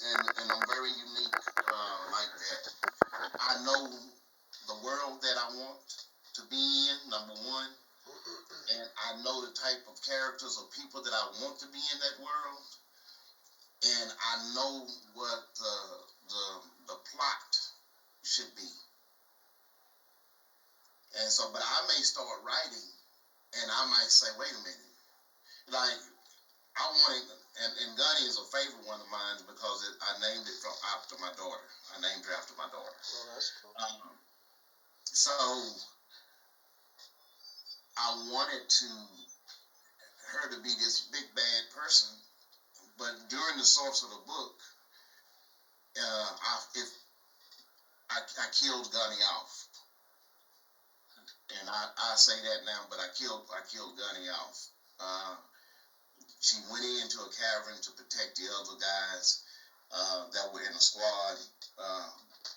and I'm very unique like that. I know the world that I want to be in, number one, and I know the type of characters or people that I want to be in that world, and I know what the plot should be. And so, but I may start writing, and I might say, wait a minute, like I wanted, and Gunny is a favorite one of mine because I named it after my daughter. I named her after my daughter. Oh, that's cool. So I wanted her to be this big bad person, but during the source of the book, I killed Gunny off, and I say that now, but I killed Gunny off. She went into a cavern to protect the other guys that were in a squad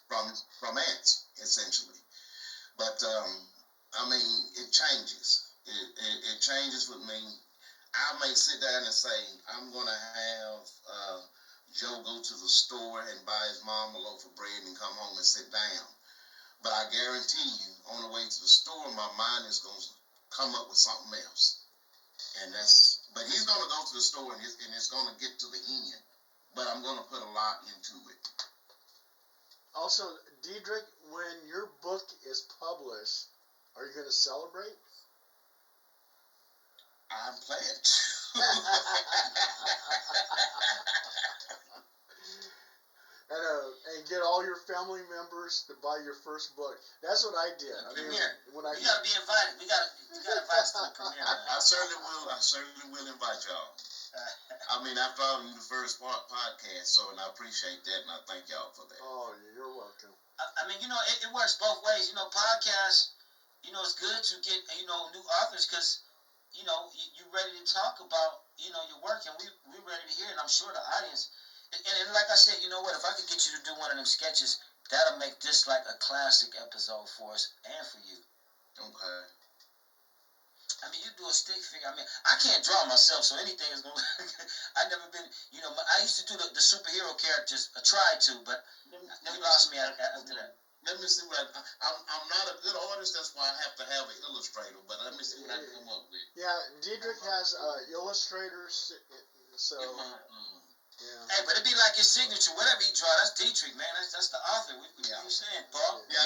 from ants, essentially. But I mean, it changes. It changes with me. I may sit down and say, I'm going to have Joe go to the store and buy his mom a loaf of bread and come home and sit down. But I guarantee you, on the way to the store, my mind is going to come up with something else. But he's going to go to the store and it's going to get to the end. But I'm going to put a lot into it. Also, Diedrich, when your book is published, are you going to celebrate? I'm planning to. And get all your family members to buy your first book. That's what I did. Premiere. You gotta be invited. You gotta invite us to the premiere. I certainly will. I certainly will invite y'all. I mean, after all, you're the first podcast, and I appreciate that, and I thank y'all for that. Oh, you're welcome. I mean, it works both ways. Podcasts, it's good to get, new authors because, you're ready to talk about, your work, and we're ready to hear it. I'm sure the audience, and like I said, you know what, if I could get you to do one of them sketches, that'll make this like a classic episode for us and for you. Okay. I mean, you do a stick figure. I mean, I can't draw myself, so anything is going to... I've never been... I used to do the superhero characters. I tried to, but you lost me after that. Let me see what I'm not a good artist. That's why I have to have an illustrator, but let me see what I can come up with. Yeah, Diedrich has illustrators, so... Yeah. Hey, but it'd be like his signature. Whatever he draw, that's Dietrich, man. That's the author. What you saying, Paul? Yeah,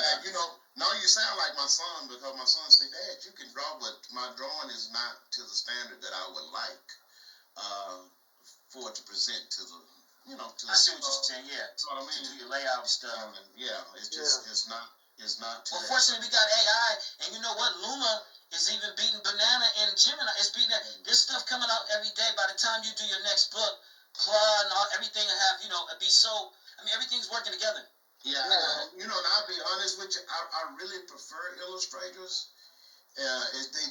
now you sound like my son because my son said, Dad, you can draw, but my drawing is not to the standard that I would like for it to present to the, I see what you're saying, yeah. That's what I mean. To do your layout and stuff. It's just, it's not to Well, fortunately, we got AI, and you know what? Luma is even beating Banana and Gemini. It's beating that. There's stuff coming out every day. By the time you do your next book, Claude and everything will have, it'd be so, everything's working together. Yeah, and I'll be honest with you, I really prefer illustrators. They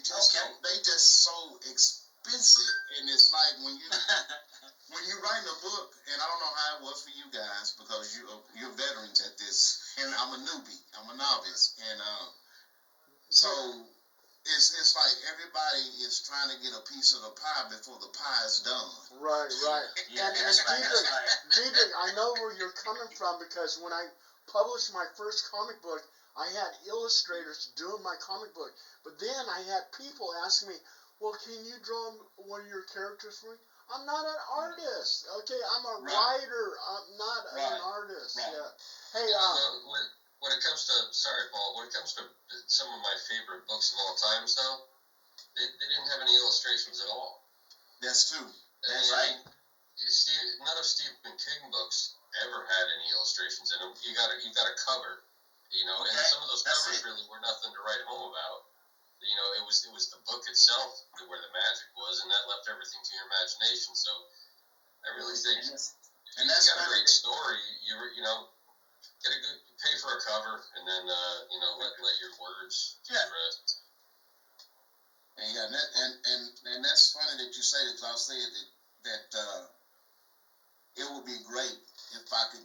just so expensive, and it's like when you write a book, and I don't know how it was for you guys because you're veterans at this, and I'm a newbie, I'm a novice, and so it's like everybody is trying to get a piece of the pie before the pie is done. Right. Yeah, and Diedrich, I know where you're coming from because when I published my first comic book, I had illustrators doing my comic book. But then I had people ask me, well, can you draw one of your characters for me? I'm not an artist. Okay, I'm a writer. I'm not an artist. Right. Yeah. Hey, when it comes to, sorry, Paul, when it comes to some of my favorite books of all times, though, they didn't have any illustrations at all. That's true. That's right. None of Stephen King books ever had any illustrations in them. You got a cover, and some of those covers really were nothing to write home about. It was the book itself where the magic was, and that left everything to your imagination. So I really think if you got a great story, get a good, pay for a cover, and then let your words do the rest. And that's funny that you say that, because I said that it would be great if I could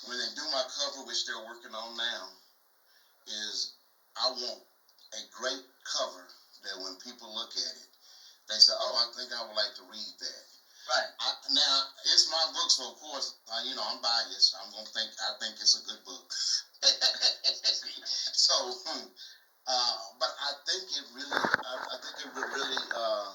when they do my cover, which they're working on now, is I want a great cover that when people look at it, they say, oh, I think I would like to read that. Right. Now it's my book, so of course, you know, I'm biased. I think it's a good book. So,